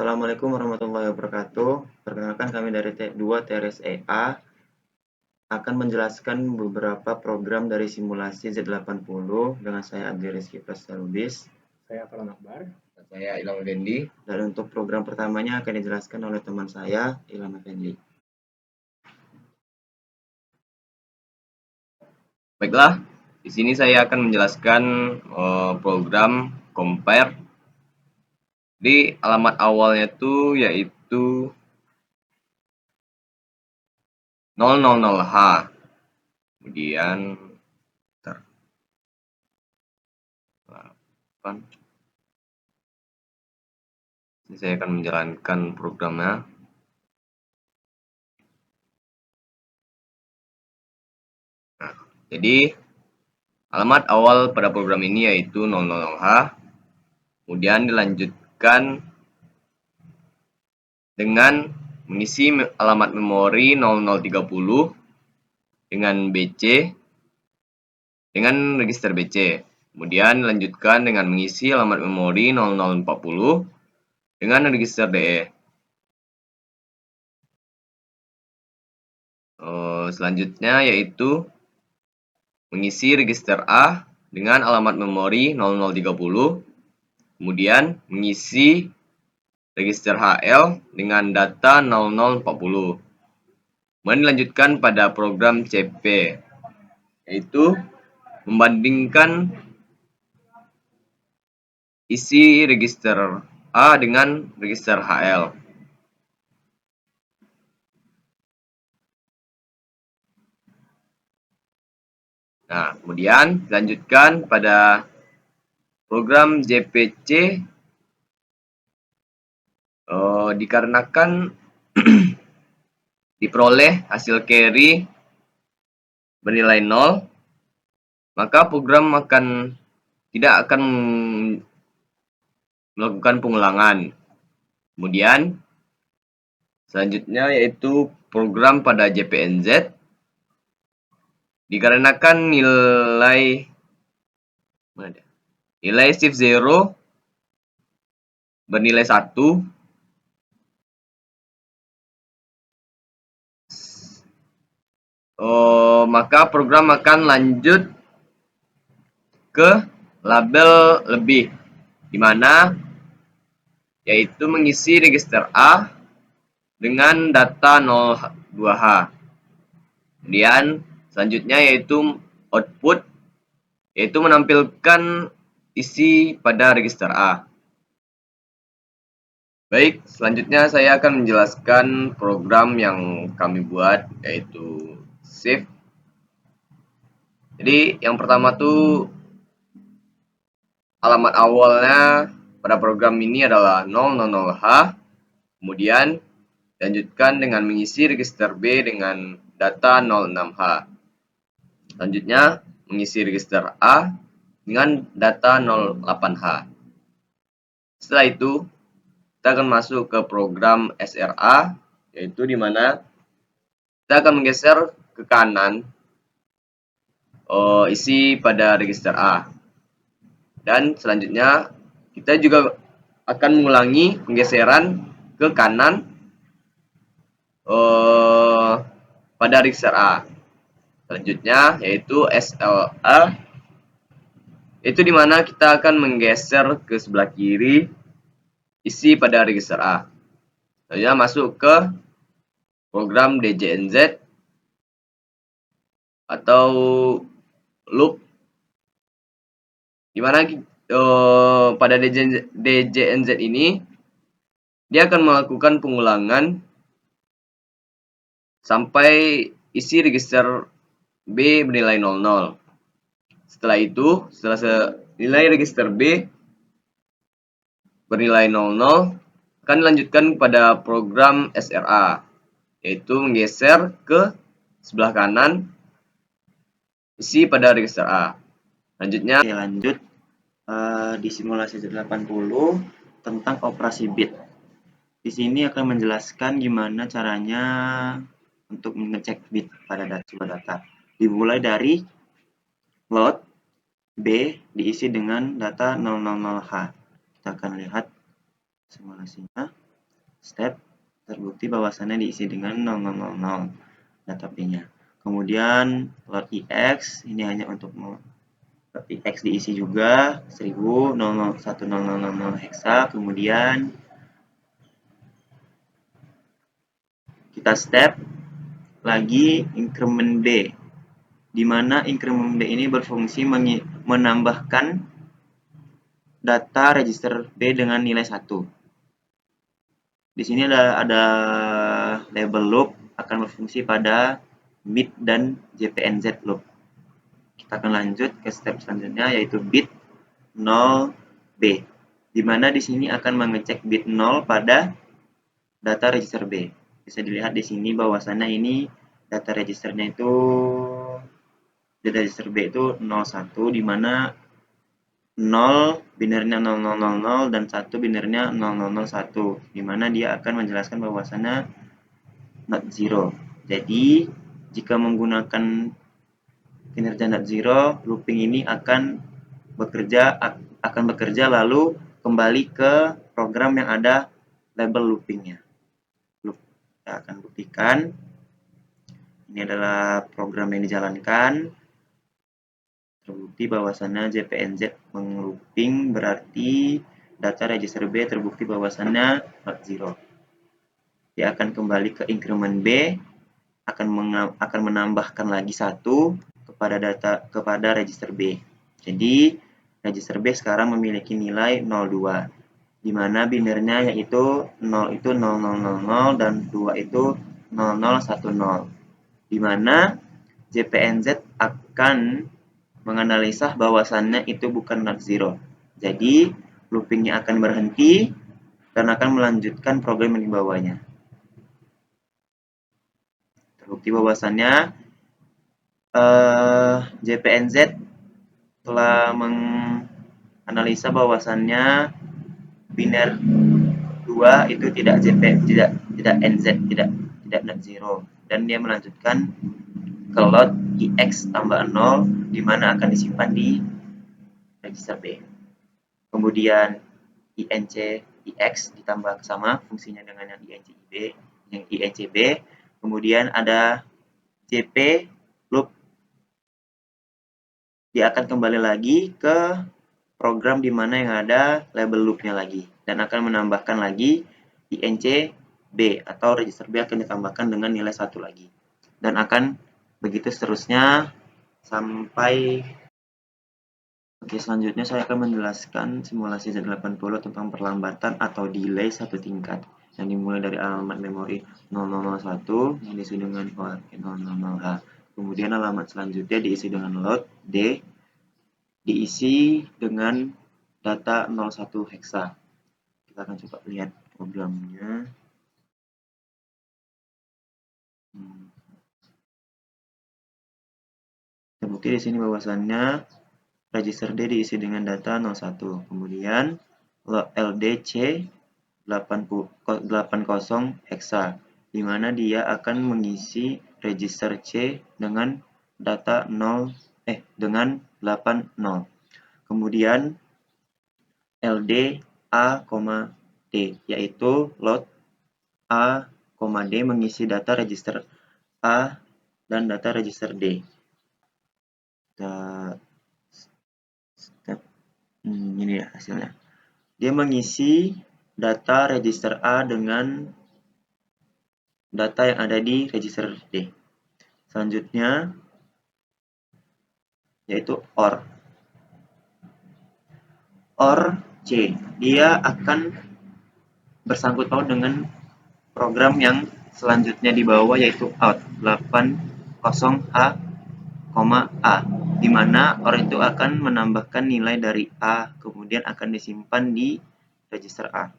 Assalamualaikum warahmatullahi wabarakatuh. Perkenalkan kami dari T2 TRS-EA akan menjelaskan beberapa program dari simulasi Z80 dengan saya Adli Rizky Prasalubis. Saya Farhan Akbar. Saya Ilham Effendi. Dan untuk program pertamanya akan dijelaskan oleh teman saya, Ilham Effendi. Baiklah, di sini saya akan menjelaskan program compare. Di alamat awalnya itu yaitu 000H. Kemudian saya akan menjalankan programnya. Nah, jadi alamat awal pada program ini yaitu 000H. Kemudian dilanjutkan dengan mengisi alamat memori 0030 dengan BC dengan register BC. Kemudian dilanjutkan dengan mengisi alamat memori 0040 dengan register DE. Selanjutnya yaitu mengisi register A dengan alamat memori 0030, kemudian mengisi register HL dengan data 0040. Kemudian dilanjutkan pada program CP, yaitu membandingkan isi register A dengan register HL. Nah, kemudian dilanjutkan pada program JPC dikarenakan diperoleh hasil carry bernilai 0, maka program tidak akan melakukan pengulangan. Kemudian selanjutnya yaitu program pada JPNZ dikarenakan nilai shift 0 bernilai 1, maka program akan lanjut ke label lebih, di mana yaitu mengisi register A dengan data 02H. Kemudian selanjutnya yaitu output, yaitu menampilkan isi pada register A. Baik, selanjutnya saya akan menjelaskan program yang kami buat, yaitu shift. Jadi yang pertama tuh alamat awalnya pada program ini adalah 000H, kemudian dilanjutkan dengan mengisi register B dengan data 06H. Selanjutnya mengisi register A dengan data 08H. Setelah itu kita akan masuk ke program SRA, yaitu di mana kita akan menggeser ke kanan isi pada register A. Dan selanjutnya kita juga akan mengulangi penggeseran ke kanan pada register A. Selanjutnya yaitu SLA, itu dimana kita akan menggeser ke sebelah kiri isi pada register A. Selanjutnya masuk ke program DJNZ atau loop, dimana pada DJNZ ini dia akan melakukan pengulangan sampai isi register B bernilai 00. Setelah itu, setelah nilai register B bernilai 00, akan dilanjutkan pada program SRA, yaitu menggeser ke sebelah kanan isi pada register A. Selanjutnya lanjut di simulasi Z80 tentang operasi bit. Di sini akan menjelaskan gimana caranya untuk mengecek bit pada sebuah data. Dimulai dari load B diisi dengan data 000H. Kita akan lihat simulasinya. step, terbukti bahwasannya diisi dengan 0000 data B-nya. Kemudian load EX, ini hanya untuk EX diisi juga 1000 hexa. Kemudian kita step lagi increment B, di mana increment B ini berfungsi menambahkan data register B dengan nilai 1. Di sini ada label loop akan berfungsi pada bit dan JPNZ loop. Kita akan lanjut ke step selanjutnya, yaitu bit 0B, di mana di sini akan mengecek bit 0 pada data register B. Bisa dilihat di sini bahwasannya ini data registernya itu data register B itu 01, di mana 0 binernya 0000 dan 1 binernya 0001, di mana dia akan menjelaskan bahwasannya not zero. Jadi jika menggunakan kinerja not zero, looping ini akan bekerja lalu kembali ke program yang ada label loopingnya. Kita akan buktikan. Ini adalah program yang dijalankan. Terbukti bahwasannya JPNZ menglooping, berarti data register B terbukti bahwasannya not zero. Dia akan kembali ke increment B, akan menambahkan lagi 1 kepada register B. Jadi register B sekarang memiliki nilai 02, di mana binernya yaitu 0 itu 0000 dan 2 itu 0010, di mana JPNZ akan menganalisa bahwasannya itu bukan not zero. Jadi loopingnya akan berhenti dan akan melanjutkan program yang dibawanya. Terbukti bahwasannya JPNZ telah menganalisa bahwasannya biner 2 itu tidak NZ, tidak not zero, dan dia melanjutkan ke load EX tambah 0, di mana akan disimpan di register B. Kemudian INC EX ditambah sama fungsinya dengan yang INC B. Kemudian ada JP loop, dia akan kembali lagi ke program di mana yang ada label loopnya lagi, dan akan menambahkan lagi INC B atau register B akan ditambahkan dengan nilai 1 lagi, dan akan begitu seterusnya sampai. Oke, selanjutnya saya akan menjelaskan simulasi Z80 tentang perlambatan atau delay satu tingkat yang dimulai dari alamat memori 0001 yang diisi dengan ORG 00H. Kemudian alamat selanjutnya diisi dengan load D, diisi dengan data 01 hexa. Kita akan coba lihat programnya. Terbukti di sini bahwasannya register D diisi dengan data 01. Kemudian LDC 80 hexa, di mana dia akan mengisi register C dengan data 80. Kemudian LD A, D, yaitu load A, D mengisi data register A dan data register D. Ini ya hasilnya. Dia mengisi data register A dengan data yang ada di register D. Selanjutnya yaitu OR C. Dia akan bersangkut paut dengan program yang selanjutnya di bawah, yaitu out 80H, A, di mana OR itu akan menambahkan nilai dari A, kemudian akan disimpan di register A.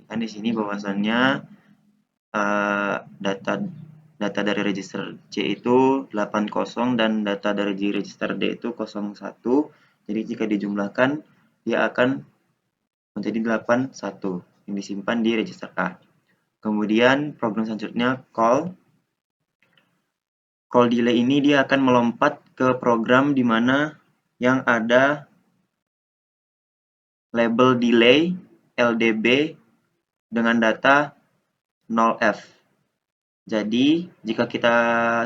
Kan di sini bahwasannya data dari register C itu 80 dan data dari register D itu 01. Jadi jika dijumlahkan dia akan menjadi 81 yang disimpan di register A. Kemudian program selanjutnya call delay ini dia akan melompat ke program di mana yang ada label delay LDB dengan data 0F. Jadi, jika kita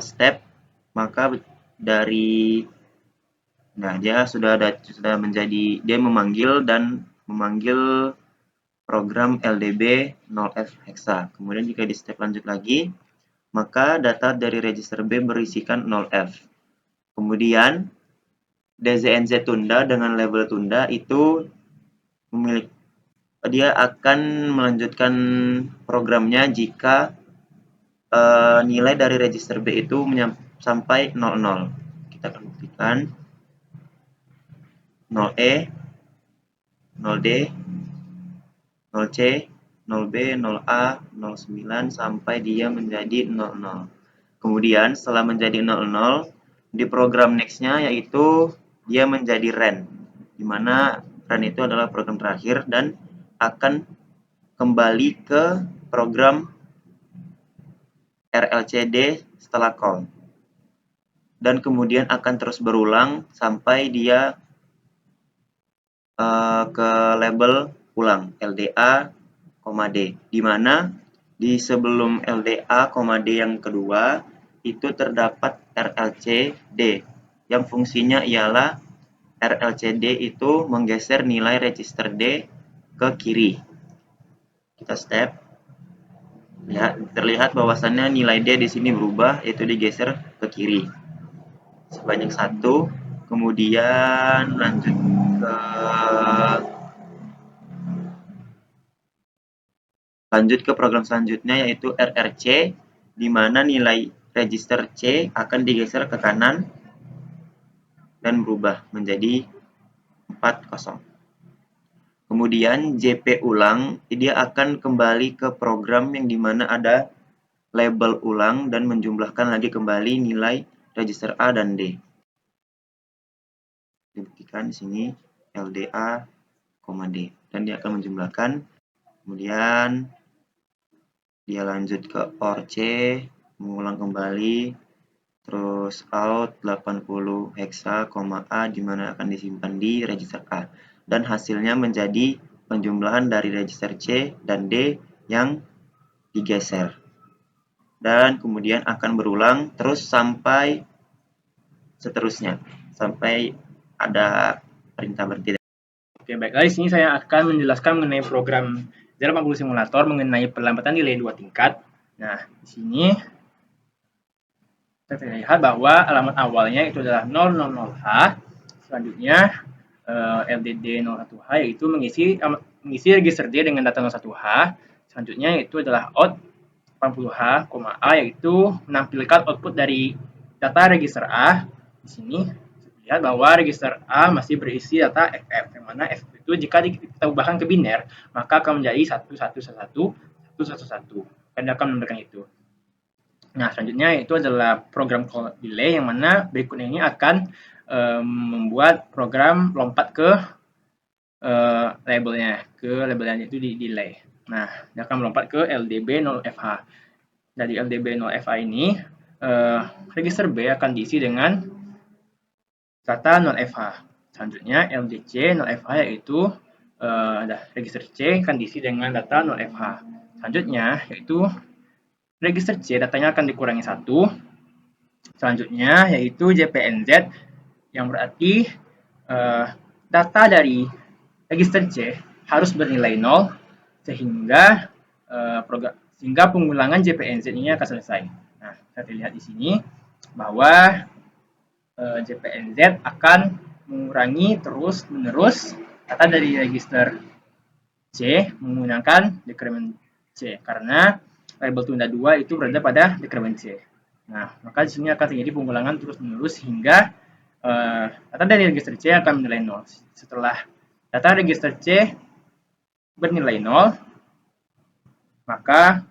step, maka dari dia sudah menjadi dia memanggil program LDB 0F hexa. Kemudian jika di step lanjut lagi, maka data dari register B berisikan 0F. Kemudian DZNZ tunda dengan label tunda itu dia akan melanjutkan programnya jika nilai dari register B itu sampai 00. Kita akan buktikan 0E, 0D, 0C, 0B, 0A, 09 sampai dia menjadi 00. Kemudian setelah menjadi 00, di program next-nya yaitu dia menjadi RAN, di mana RAN itu adalah program terakhir dan akan kembali ke program RLCD setelah call. Dan kemudian akan terus berulang sampai dia ke label ulang LDA, D, di mana di sebelum LDA, D yang kedua itu terdapat RLCD yang fungsinya ialah RLCD itu menggeser nilai register D ke kiri. Kita step, terlihat bahwasannya nilai D di sini berubah, yaitu digeser ke kiri sebanyak 1. Kemudian lanjut ke program selanjutnya yaitu RRC, di mana nilai register C akan digeser ke kanan dan berubah menjadi 40. Kemudian JP ulang, dia akan kembali ke program yang dimana ada label ulang dan menjumlahkan lagi kembali nilai register A dan D. Dibuktikan di sini LDA, D, dan dia akan menjumlahkan. Kemudian dia lanjut ke OR C, mengulang kembali, terus out 80 hexa, A, di mana akan disimpan di register A. Dan hasilnya menjadi penjumlahan dari register C dan D yang digeser. Dan kemudian akan berulang terus sampai seterusnya, sampai ada perintah berhenti. Oke, baiklah, di sini saya akan menjelaskan mengenai program Z80 simulator mengenai perlambatan delay 2 tingkat. Nah, di sini kita lihat bahwa alamat awalnya itu adalah 000H. Selanjutnya LDD 01H yaitu mengisi register D dengan data 01H. Selanjutnya itu adalah out 80H, A yaitu menampilkan output dari data register A. Di sini lihat bahwa register A masih berisi data FF, yang mana FF itu jika kita ubahkan ke biner maka akan menjadi 1111 111. Anda akan menambahkan itu. Nah, selanjutnya itu adalah program call delay, yang mana berikutnya ini akan membuat program lompat ke labelnya itu di delay. Nah, dia akan melompat ke LDB 0FH. Dari LDB 0FH ini register B akan diisi dengan data 0FH. Selanjutnya LDC 0FH yaitu register C akan diisi dengan data 0FH. Selanjutnya yaitu register C datanya akan dikurangi 1. Selanjutnya yaitu JPNZ, yang berarti data dari register C harus bernilai 0 sehingga pengulangan JPNZ ini akan selesai. Nah, kita lihat di sini bahwa JPNZ akan mengurangi terus-menerus data dari register C menggunakan dekremen C, karena label tunda 2 itu berada pada dekremen C. Nah, maka di sini akan terjadi pengulangan terus-menerus hingga data dari register C akan bernilai 0. Setelah data register C bernilai 0, maka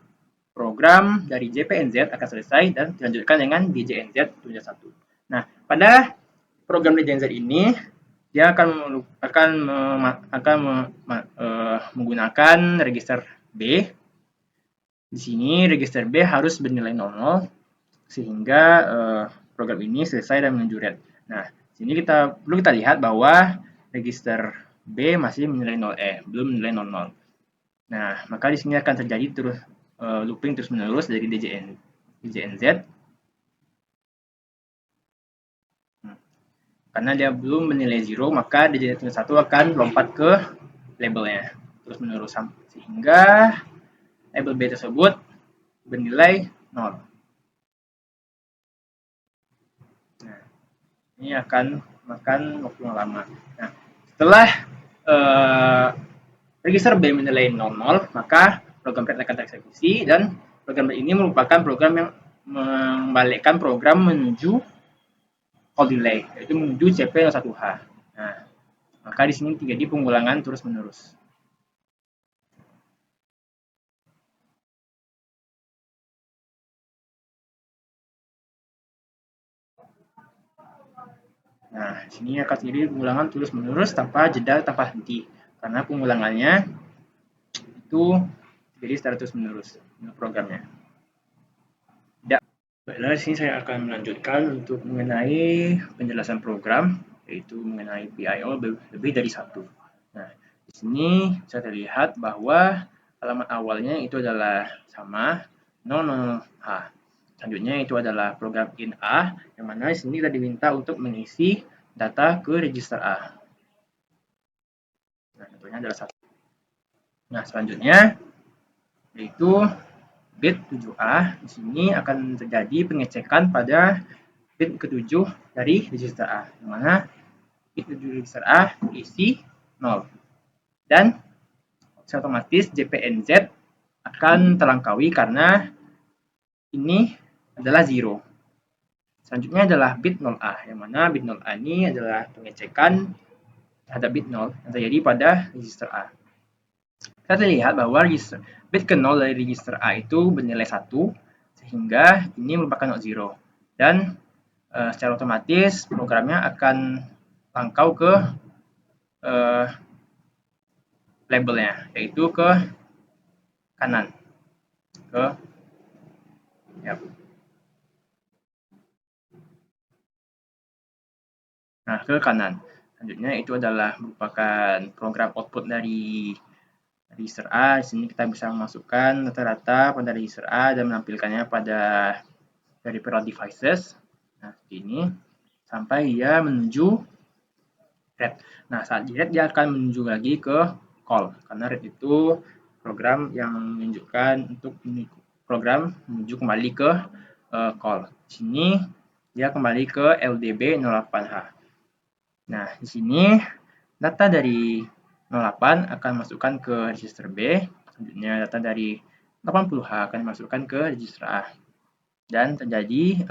program dari JPNZ akan selesai dan dilanjutkan dengan DJNZ tunda 1. Nah, pada program DJNZ ini dia akan menggunakan register B. Di sini register B harus bernilai 00 sehingga program ini selesai dan menjuret. Nah, sini perlu kita lihat bahwa register B masih menilai 0, belum menilai 00. Nah, maka di sini akan terjadi terus looping terus-menerus dari DJNZ. Karena dia belum menilai 0, maka DJNZ 1 akan lompat ke labelnya terus-menerus sehingga label B tersebut bernilai 0. Nah, ini akan makan waktu yang lama. Nah, setelah register B menilai 00, maka program red akan tereksekusi dan program red ini merupakan program yang membalikkan program menuju call delay, yaitu menuju CP01H. Nah, maka di sini terjadi pengulangan terus-menerus. Nah, di sini akan terjadi pengulangan terus-menerus tanpa jeda, tanpa henti. Karena pengulangannya itu terjadi secara terus-menerus programnya. Baiklah, di sini saya akan melanjutkan untuk mengenai penjelasan program, yaitu mengenai PIO lebih dari satu. Nah, di sini bisa terlihat bahwa alamat awalnya itu adalah sama 00H. Selanjutnya itu adalah program in A, yang mana di sini kita diminta untuk mengisi data ke register A. Nah, contohnya adalah 1. Nah, selanjutnya yaitu bit 7A. Di sini akan terjadi pengecekan pada bit ke-7 dari register A, yang mana bit 7 register A isi 0. Dan secara otomatis JPNZ akan terlangkaui karena ini adalah 0. Selanjutnya adalah bit 0A, yang mana bit 0A ini adalah pengecekan terhadap bit 0 yang terjadi pada register A. Kita terlihat bahwa bit ke-0 dari register A itu bernilai 1, sehingga ini merupakan not 0. Dan secara otomatis programnya akan langkau ke labelnya, yaitu ke kanan. Ke kanan. Selanjutnya itu adalah merupakan program output dari register A. Di sini kita bisa memasukkan rata-rata pada register A dan menampilkannya pada peripheral devices. Nah, ini sampai dia menuju red. Nah, saat di red dia akan menuju lagi ke call, karena red itu program yang menunjukkan untuk program menuju kembali ke call. Di sini dia kembali ke LDB 08H. Nah, di sini data dari 08 akan masukkan ke register B, selanjutnya data dari 80H akan dimasukkan ke register A. Dan terjadi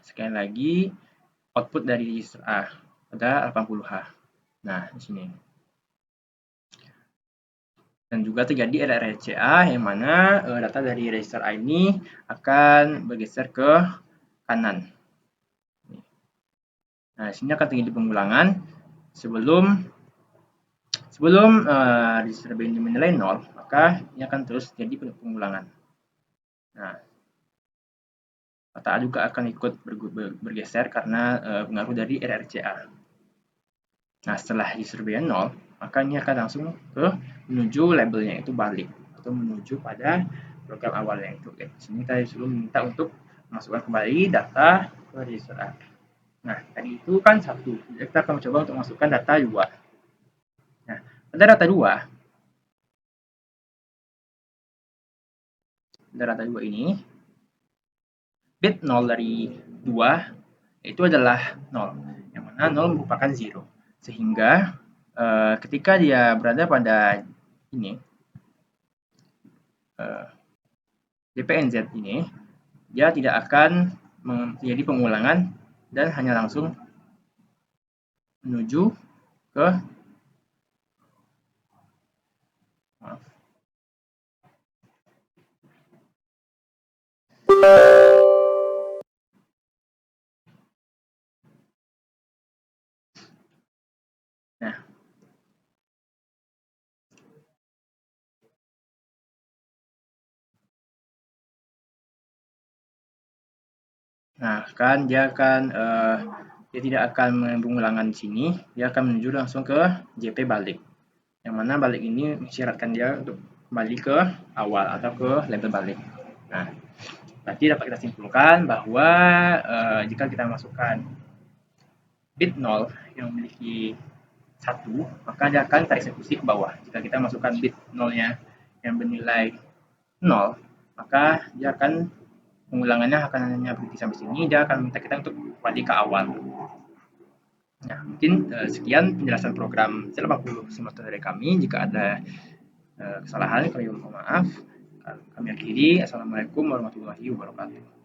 sekali lagi output dari register A pada 80H. Nah, di sini. Dan juga terjadi RRCA, yang mana data dari register A ini akan bergeser ke kanan. Nah, di sini akan terjadi pengulangan sebelum register B ini menilai 0, maka ini akan terus terjadi pengulangan. Nah, data A juga akan ikut bergeser karena pengaruh dari RRCA. Nah, setelah register B 0, maka ini akan langsung menuju labelnya, itu balik, atau menuju pada program awalnya itu. Di sini kita disuruh minta untuk masukkan kembali data ke register A. Nah, tadi itu kan 1. Jadi kita akan mencoba untuk masukkan data 2. Nah, pada data 2 ini, bit 0 dari 2 itu adalah 0, yang mana 0 merupakan 0. Sehingga ketika dia berada pada ini, JPNZ ini, dia tidak akan menjadi pengulangan dan hanya langsung menuju ke Nah, kan dia tidak akan pengulangan di sini, dia akan menuju langsung ke JP balik. Yang mana balik ini mensyaratkan dia untuk kembali ke awal atau ke label balik. Nah, berarti dapat kita simpulkan bahwa jika kita masukkan bit 0 yang memiliki 1, maka dia akan tereksekusi ke bawah. Jika kita masukkan bit 0-nya yang bernilai 0, maka dia akan pengulangannya akan hanya berhenti sampai sini, dia akan minta kita untuk kembali ke awal. Nah, mungkin sekian penjelasan program Z80 semester dari kami. Jika ada kesalahan, kami mohon maaf. Kami akhiri. Assalamualaikum warahmatullahi wabarakatuh.